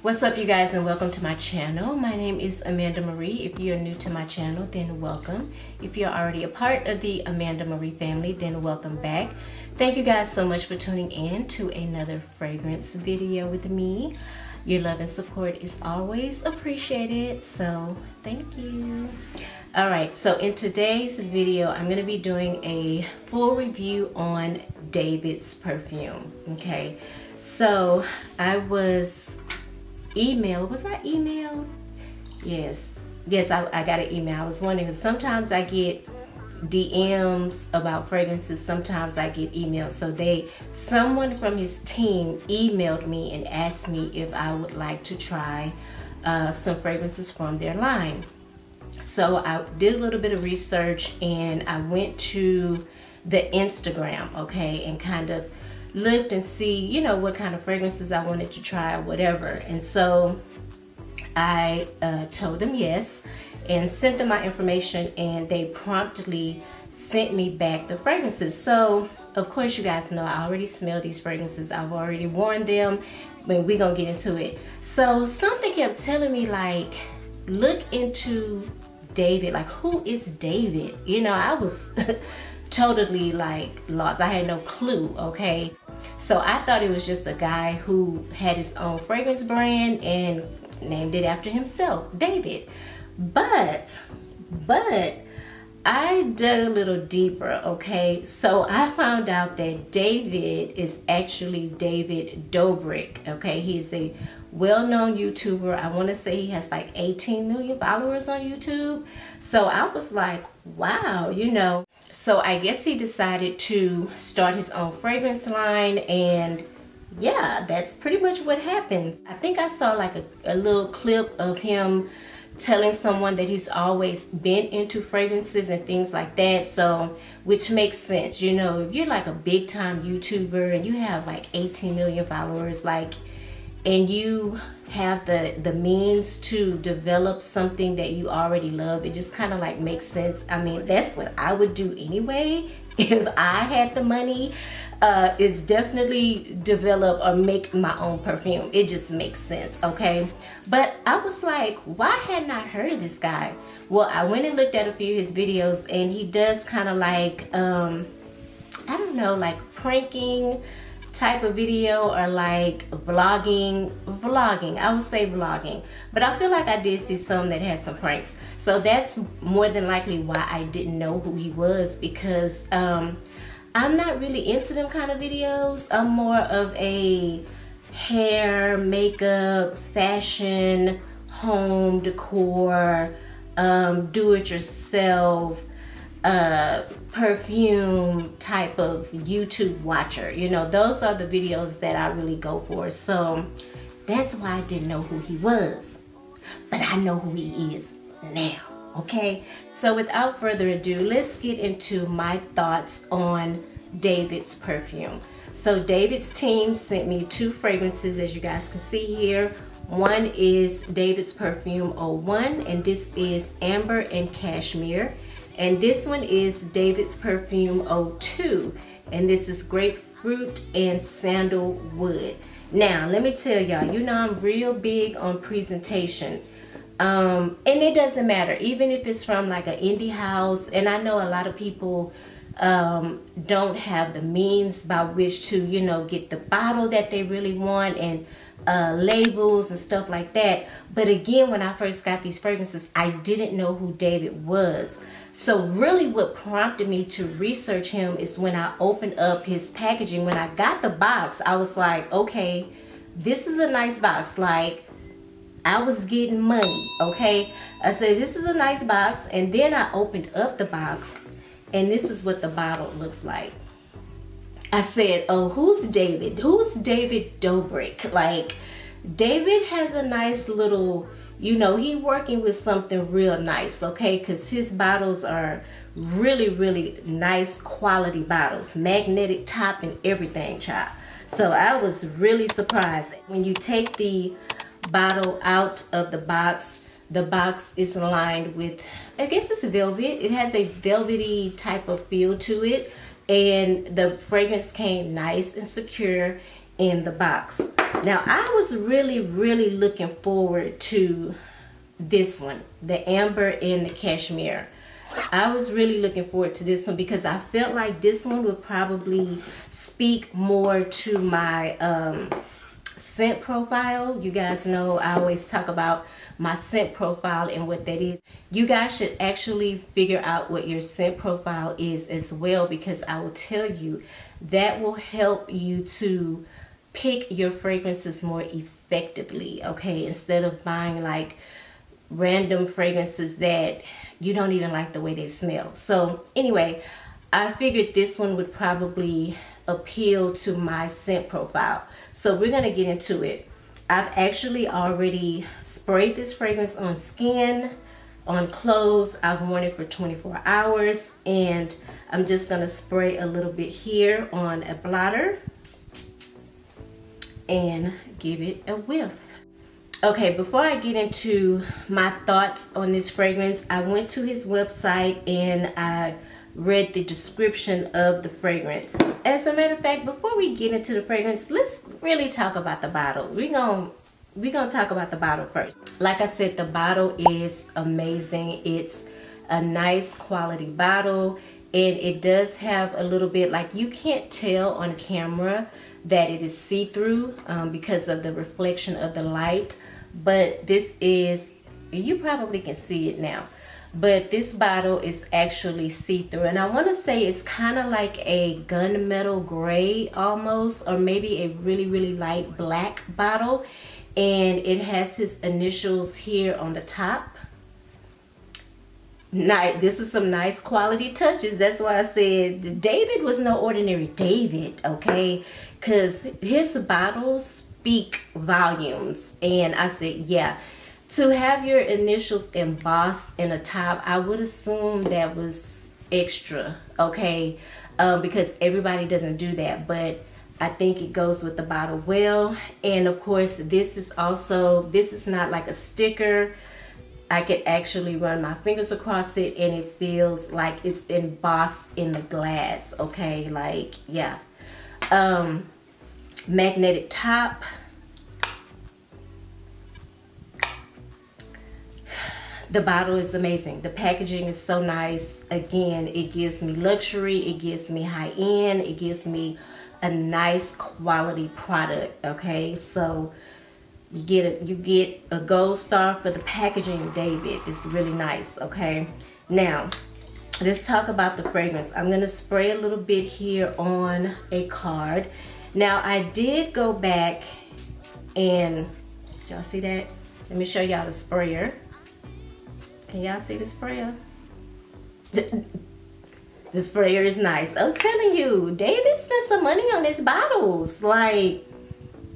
What's up, you guys, and welcome to my channel. My name is Amanda Marie. If you're new to my channel, then welcome. If you're already a part of the Amanda Marie family, then welcome back. Thank you guys so much for tuning in to another fragrance video with me. Your love and support is always appreciated, so thank you. All right, so in today's video, I'm going to be doing a full review on David's perfume. Okay, so I was emailed. Was I emailed? Yes, I got an email. I was wondering, because sometimes I get DMs about fragrances, sometimes I get emails. So someone from his team emailed me and asked me if I would like to try some fragrances from their line. So I did a little bit of research and I went to the Instagram, okay, and kind of looked and see, you know, what kind of fragrances I wanted to try or whatever. And so I told them yes and sent them my information, and they promptly sent me back the fragrances. So of course, you guys know I already smell these fragrances. I've already worn them, but we're gonna get into it. So something kept telling me, like, look into David. Like, who is David? You know, I was totally like lost. I had no clue, okay? So I thought it was just a guy who had his own fragrance brand and named it after himself, David. But I dug a little deeper, okay? So I found out that David is actually David Dobrik, okay? He's a well-known YouTuber. I want to say he has like 18 million followers on YouTube. So I was like, wow, you know. So I guess he decided to start his own fragrance line, and yeah, that's pretty much what happens. I think I saw like a little clip of him telling someone that he's always been into fragrances and things like that. So, which makes sense, you know, if you're like a big time YouTuber and you have like 18 million followers, like, and you have the means to develop something that you already love, it just kind of like makes sense. I mean, that's what I would do anyway if I had the money, is definitely develop or make my own perfume. It just makes sense, okay? But I was like, why hadn't I heard of this guy? Well, I went and looked at a few of his videos, and he does kind of like, I don't know, like pranking type of video, or like vlogging. I would say vlogging, but I feel like I did see some that had some pranks. So that's more than likely why I didn't know who he was, because I'm not really into them kind of videos. I'm more of a hair, makeup, fashion, home decor, do-it-yourself, perfume type of YouTube watcher. You know, those are the videos that I really go for. So that's why I didn't know who he was, but I know who he is now, okay? So without further ado, let's get into my thoughts on David's perfume. So David's team sent me two fragrances, as you guys can see here. One is David's Perfume 01, and this is Amber and Cashmere. And this one is David's Perfume 02, and this is Grapefruit and Sandalwood. Now, let me tell y'all, you know I'm real big on presentation. And it doesn't matter, even if it's from like an indie house, and I know a lot of people don't have the means by which to, you know, get the bottle that they really want, and labels and stuff like that. But again, when I first got these fragrances, I didn't know who David was. So really what prompted me to research him is when I opened up his packaging. When I got the box, I was like, okay, this is a nice box. Like, I was getting money, okay? I said, this is a nice box. And then I opened up the box, and this is what the bottle looks like. I said, oh, who's David? Who's David Dobrik? Like, David has a nice little, you know, he working with something real nice, okay? Because his bottles are really, really nice quality bottles. Magnetic top and everything, child. So I was really surprised. When you take the bottle out of the box is lined with, I guess it's velvet. It has a velvety type of feel to it, and the fragrance came nice and secure in the box. Now I was really looking forward to this one, the amber and the cashmere. I was really looking forward to this one because I felt like this one would probably speak more to my scent profile. You guys know I always talk about my scent profile and what that is. You guys should actually figure out what your scent profile is as well, because I will tell you that will help you to pick your fragrances more effectively, okay? Instead of buying like random fragrances that you don't even like the way they smell. So anyway, I figured this one would probably appeal to my scent profile. So we're gonna get into it. I've actually already sprayed this fragrance on skin, on clothes. I've worn it for 24 hours, and I'm just gonna spray a little bit here on a blotter and give it a whiff. Okay, before I get into my thoughts on this fragrance, I went to his website and I read the description of the fragrance. As a matter of fact, before we get into the fragrance, let's really talk about the bottle. We're gonna talk about the bottle first. Like I said, the bottle is amazing. It's a nice quality bottle, and it does have a little bit, like, you can't tell on camera that it is see-through because of the reflection of the light, but this is, you probably can see it now, but this bottle is actually see-through, and I want to say it's kind of like a gunmetal gray almost, or maybe a really light black bottle, and it has his initials here on the top. Now, this is some nice quality touches. That's why I said David was no ordinary David, okay? Because his bottles speak volumes. And I said, yeah, to have your initials embossed in the top, I would assume that was extra, okay? Because everybody doesn't do that, but I think it goes with the bottle well. And of course, this is not like a sticker. I could actually run my fingers across it and it feels like it's embossed in the glass, okay? Like, yeah. Magnetic top. The bottle is amazing. The packaging is so nice. Again, it gives me luxury, it gives me high end, it gives me a nice quality product, okay? So you get a gold star for the packaging, David. It's really nice, okay? Now, let's talk about the fragrance. I'm gonna spray a little bit here on a card. Now, I did go back and, y'all see that? Let me show y'all the sprayer. Can y'all see the sprayer? The sprayer is nice. I'm telling you, David spent some money on his bottles. Like,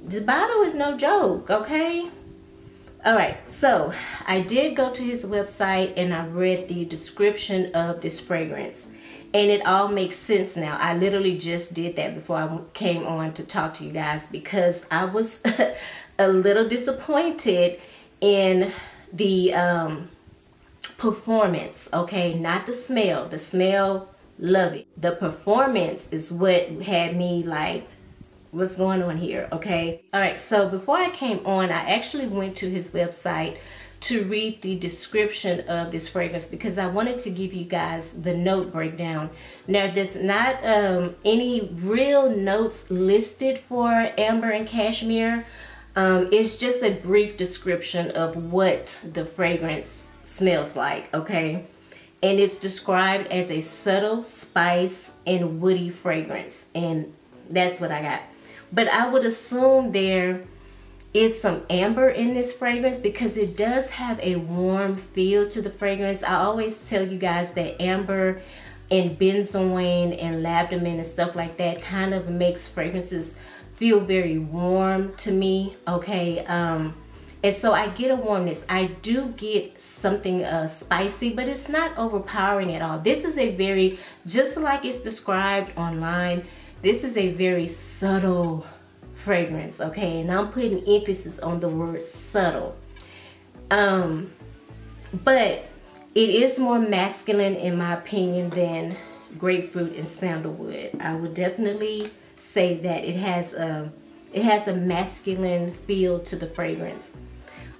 the bottle is no joke, okay? All right, so I did go to his website and I read the description of this fragrance, and it all makes sense now. I literally just did that before I came on to talk to you guys, because I was a little disappointed in the performance, okay? Not the smell. The smell, love it. The performance is what had me like, what's going on here, okay? All right, so before I came on, I actually went to his website to read the description of this fragrance, because I wanted to give you guys the note breakdown. Now, there's not any real notes listed for amber and cashmere. It's just a brief description of what the fragrance smells like, okay? And it's described as a subtle spice and woody fragrance, and that's what I got. But I would assume there is some amber in this fragrance, because it does have a warm feel to the fragrance. I always tell you guys that amber and benzoin and labdanum and stuff like that kind of makes fragrances feel very warm to me, okay? And so I get a warmness. I do get something spicy, but it's not overpowering at all. This is a very, just like it's described online, this is a very subtle fragrance, okay? And I'm putting emphasis on the word subtle. But it is more masculine in my opinion than Grapefruit and Sandalwood. I would definitely say that it has a masculine feel to the fragrance.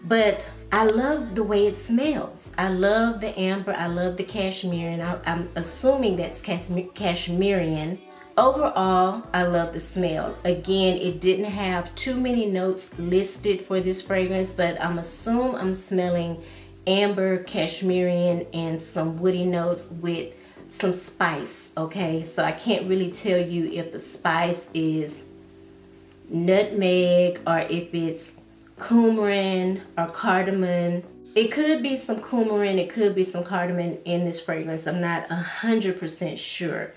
But I love the way it smells. I love the amber, I love the cashmere, and I'm assuming that's Cashmerean. Overall, I love the smell. Again, it didn't have too many notes listed for this fragrance, but I'm smelling amber, Cashmerean, and some woody notes with some spice, okay? So I can't really tell you if the spice is nutmeg or if it's coumarin or cardamom. It could be some coumarin, it could be some cardamom in this fragrance. I'm not 100% sure.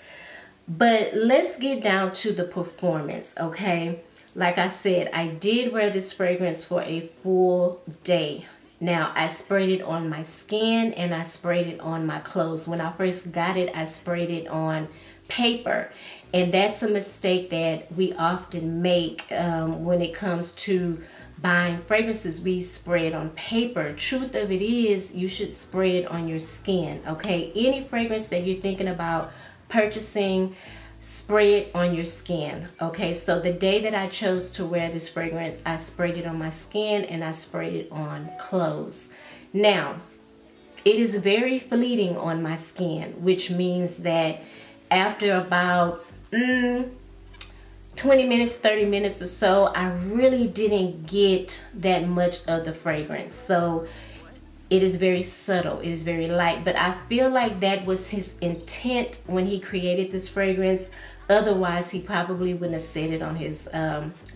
But let's get down to the performance, okay? Like I said, I did wear this fragrance for a full day. Now, I sprayed it on my skin and I sprayed it on my clothes. When I first got it, I sprayed it on paper. And that's a mistake that we often make when it comes to buying fragrances. We spray it on paper. Truth of it is, you should spray it on your skin, okay? Any fragrance that you're thinking about purchasing, spray it on your skin, okay? So the day that I chose to wear this fragrance, I sprayed it on my skin and I sprayed it on clothes. Now, it is very fleeting on my skin, which means that after about 20 minutes, 30 minutes or so, I really didn't get that much of the fragrance. So it is very subtle, it is very light, but I feel like that was his intent when he created this fragrance. Otherwise, he probably wouldn't have said it on his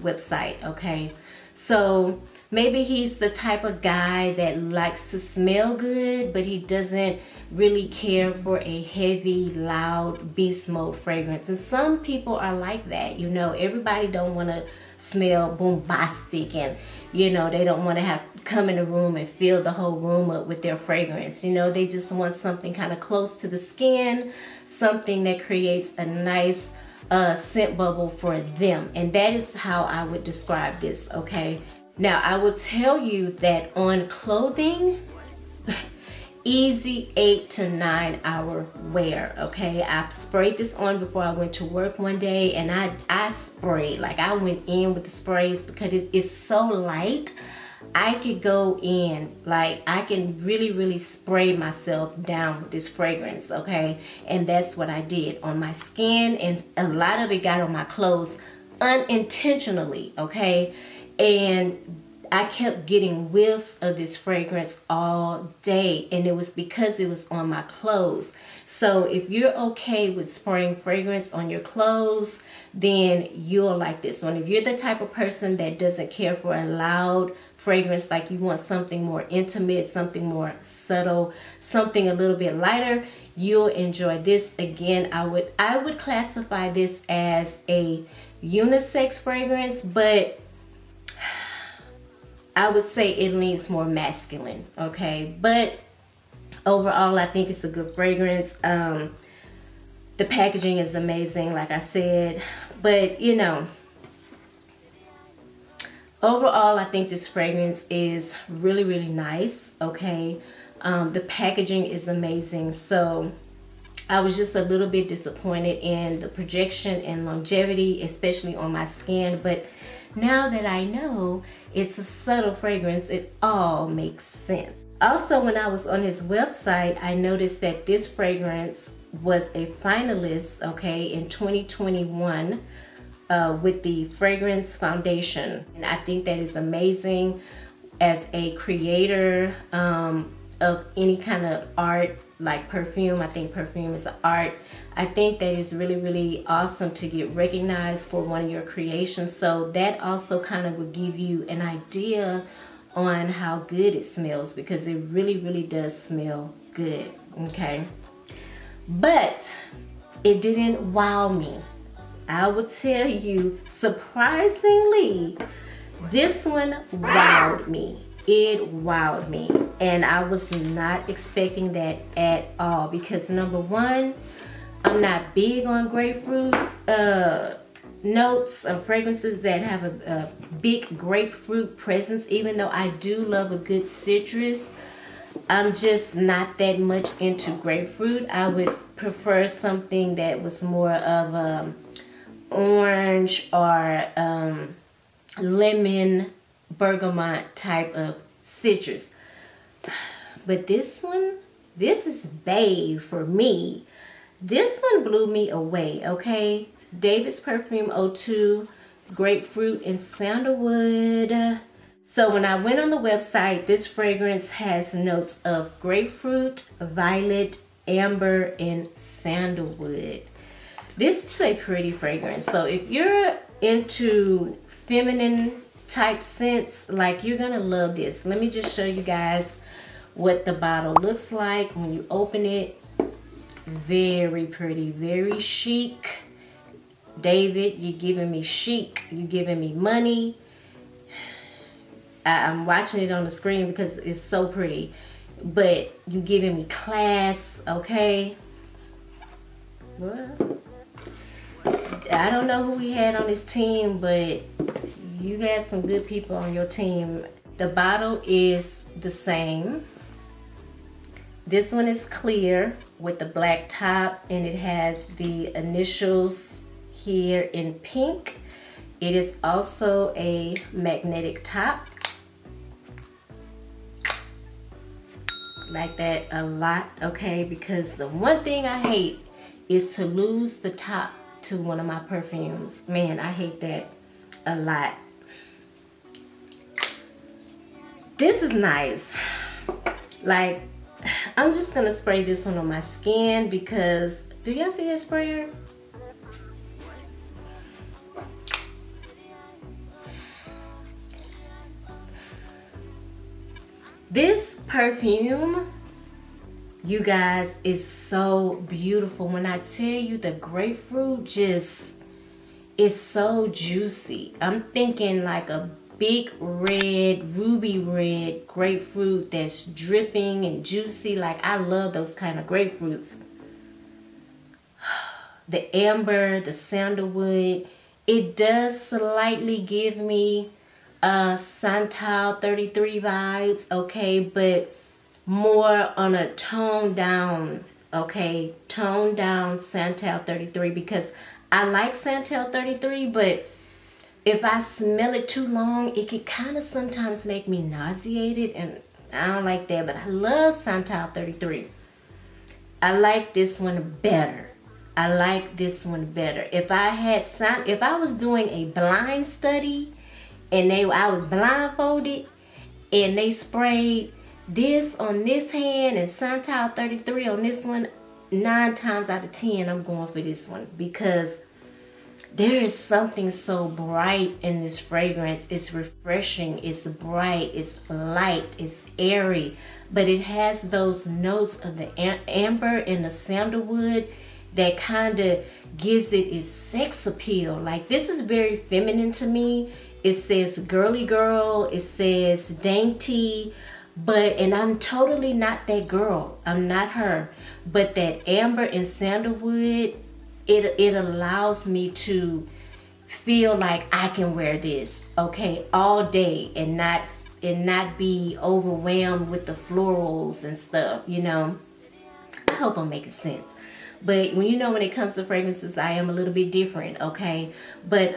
website, okay? So maybe he's the type of guy that likes to smell good, but he doesn't really care for a heavy, loud, beast mode fragrance. And some people are like that, you know. Everybody don't want to smell bombastic, and you know, they don't want to have come in the room and fill the whole room up with their fragrance. You know, they just want something kind of close to the skin, something that creates a nice scent bubble for them. And that is how I would describe this, okay? Now, I will tell you that on clothing, easy 8 to 9 hour wear, okay? I sprayed this on before I went to work one day, and I sprayed, like I went in with the sprays because it is so light. I could go in, like I can really spray myself down with this fragrance, okay? And that's what I did on my skin, and a lot of it got on my clothes unintentionally, okay? And I kept getting whiffs of this fragrance all day, and it was because it was on my clothes. So if you're okay with spraying fragrance on your clothes, then you'll like this one. If you're the type of person that doesn't care for a loud fragrance, like you want something more intimate, something more subtle, something a little bit lighter, you'll enjoy this. Again, I would classify this as a unisex fragrance, but I would say it leans more masculine, okay? But overall, I think it's a good fragrance. The packaging is amazing, like I said. But, you know, overall, I think this fragrance is really nice, okay? The packaging is amazing. So I was just a little bit disappointed in the projection and longevity, especially on my skin. But now that I know it's a subtle fragrance, it all makes sense. Also, when I was on his website, I noticed that this fragrance was a finalist, okay, in 2021 with the Fragrance Foundation. And I think that is amazing. As a creator of any kind of art, like perfume, I think perfume is an art. I think that is really awesome to get recognized for one of your creations. So that also kind of will give you an idea on how good it smells, because it really does smell good, okay? But it didn't wow me. I will tell you, surprisingly, this one wowed me. It wowed me, and I was not expecting that at all, because number one, I'm not big on grapefruit. notes or fragrances that have a big grapefruit presence. Even though I do love a good citrus, I'm just not that much into grapefruit. I would prefer something that was more of orange or lemon, bergamot type of citrus. But this one, this is bae for me. This one blew me away, okay? David's Perfume 02, Grapefruit and Sandalwood. So when I went on the website, this fragrance has notes of grapefruit, violet, amber, and sandalwood. This is a pretty fragrance. So if you're into feminine type scents, like, you're gonna love this. Let me just show you guys what the bottle looks like when you open it. Very pretty, very chic. David, you're giving me chic, you're giving me money. I'm watching it on the screen because it's so pretty, but you're giving me class, okay? Well, I don't know who we had on this team, but you got some good people on your team. The bottle is the same. This one is clear with the black top, and it has the initials here in pink. It is also a magnetic top. Like that a lot, okay? Because the one thing I hate is to lose the top to one of my perfumes. Man, I hate that a lot. This is nice. Like, I'm just gonna spray this one on my skin because, do y'all see that sprayer? This perfume, you guys, is so beautiful. When I tell you, the grapefruit just is so juicy. I'm thinking like a big red, ruby red grapefruit that's dripping and juicy. Like, I love those kind of grapefruits. The amber, the sandalwood, it does slightly give me Santal 33 vibes, okay, but more on a toned down, okay, toned down Santal 33, because I like Santal 33, but if I smell it too long, it can kind of sometimes make me nauseated, and I don't like that. But I love Santal 33. I like this one better. I like this one better. If I was doing a blind study and I was blindfolded and they sprayed this on this hand and Santal 33 on this one, 9 times out of 10 I'm going for this one, because there is something so bright in this fragrance. It's refreshing, it's bright, it's light, it's airy, but it has those notes of the amber and the sandalwood that kind of gives it its sex appeal. Like, this is very feminine to me. It says girly girl, it says dainty, and I'm totally not that girl. I'm not her. But that amber and sandalwood, it allows me to feel like I can wear this, okay, all day and not be overwhelmed with the florals and stuff, you know. I hope I'm making sense. But when it comes to fragrances, I am a little bit different, okay? But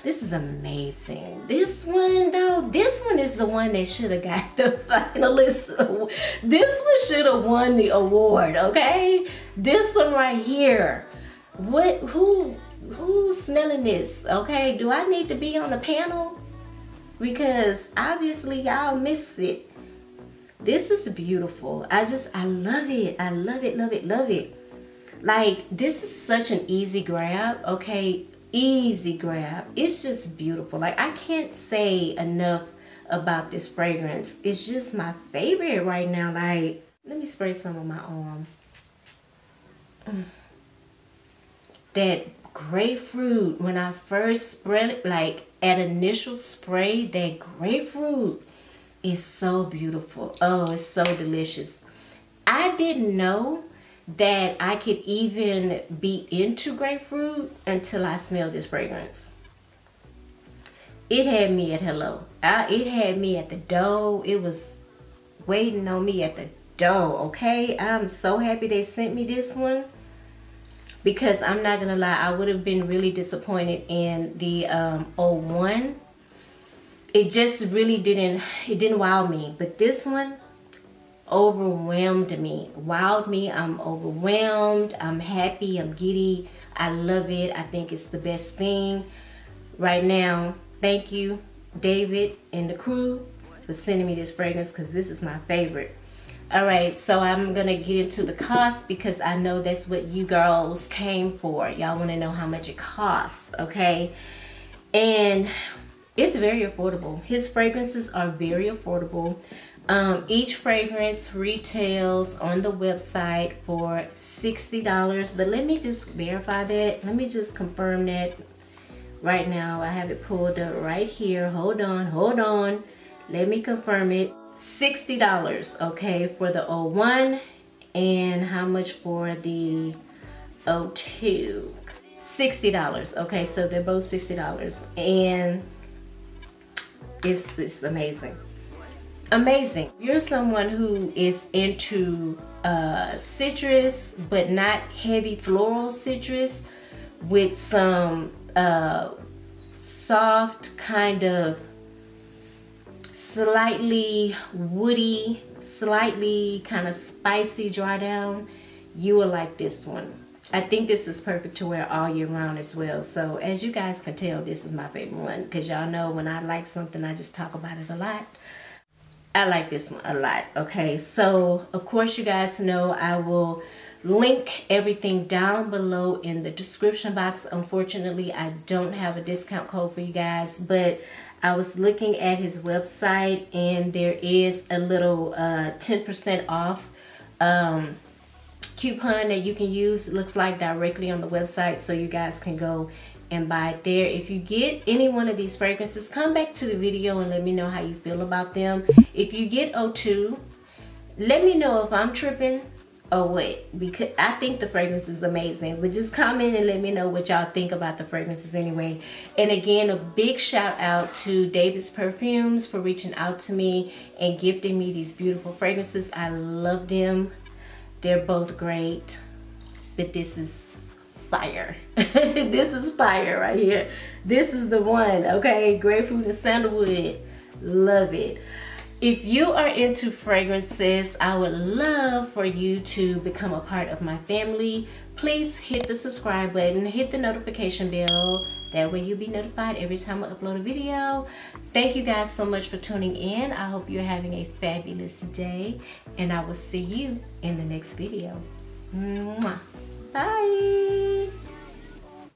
this is amazing. This one though, this one is the one that should have got the finalist. This one should have won the award, okay? This one right here. Who's smelling this, okay? Do I need to be on the panel? Because obviously y'all missed it. This is beautiful. I love it. I love it, love it, love it. Like, this is such an easy grab, okay? Easy grab. It's just beautiful. Like, I can't say enough about this fragrance. It's just my favorite right now. Like, let me spray some on my arm. That grapefruit, when I first spread it, like at initial spray, that grapefruit is so beautiful. Oh, it's so delicious. I didn't know that I could even be into grapefruit until I smelled this fragrance. It had me at hello. It had me at the door. It was waiting on me at the door, okay? I'm so happy they sent me this one, because I'm not gonna lie, I would have been really disappointed in the 01. It just really didn't wow me. But this one overwhelmed me, wowed me. I'm overwhelmed, I'm happy, I'm giddy. I love it. I think it's the best thing right now. Thank you, David and the crew, for sending me this fragrance, because this is my favorite. All right, so I'm gonna get into the cost, because I know that's what you girls came for. Y'all want to know how much it costs, okay? And it's very affordable. His fragrances are very affordable. Each fragrance retails on the website for $60, but let me just verify that. Let me just confirm that right now. I have it pulled up right here. Hold on. Let me confirm it. $60, okay, for the 01, and how much for the 02? $60, okay, so they're both $60, and it's amazing. Amazing. You're someone who is into citrus, but not heavy floral citrus, with some soft kind of slightly woody, slightly kind of spicy dry down, you will like this one. I think this is perfect to wear all year round as well. So as you guys can tell, this is my favorite one, because y'all know when I like something, I just talk about it a lot. I like this one a lot, okay? So of course you guys know I will link everything down below in the description box. Unfortunately, I don't have a discount code for you guys, but I was looking at his website, and there is a little 10% off coupon that you can use. It looks like directly on the website, so you guys can go and buy it there. If you get any one of these fragrances, come back to the video and let me know how you feel about them. If you get 02, let me know if I'm tripping or what, because I think the fragrance is amazing. But just comment and let me know what y'all think about the fragrances anyway. And again, a big shout out to David's Perfumes for reaching out to me and gifting me these beautiful fragrances. I love them. They're both great, but this is fire. This is fire right here. This is the one, okay? Grapefruit and Sandalwood. Love it. If you are into fragrances, I would love for you to become a part of my family. Please hit the subscribe button, hit the notification bell. That way you'll be notified every time I upload a video. Thank you guys so much for tuning in. I hope you're having a fabulous day, and I will see you in the next video. Mwah. Bye.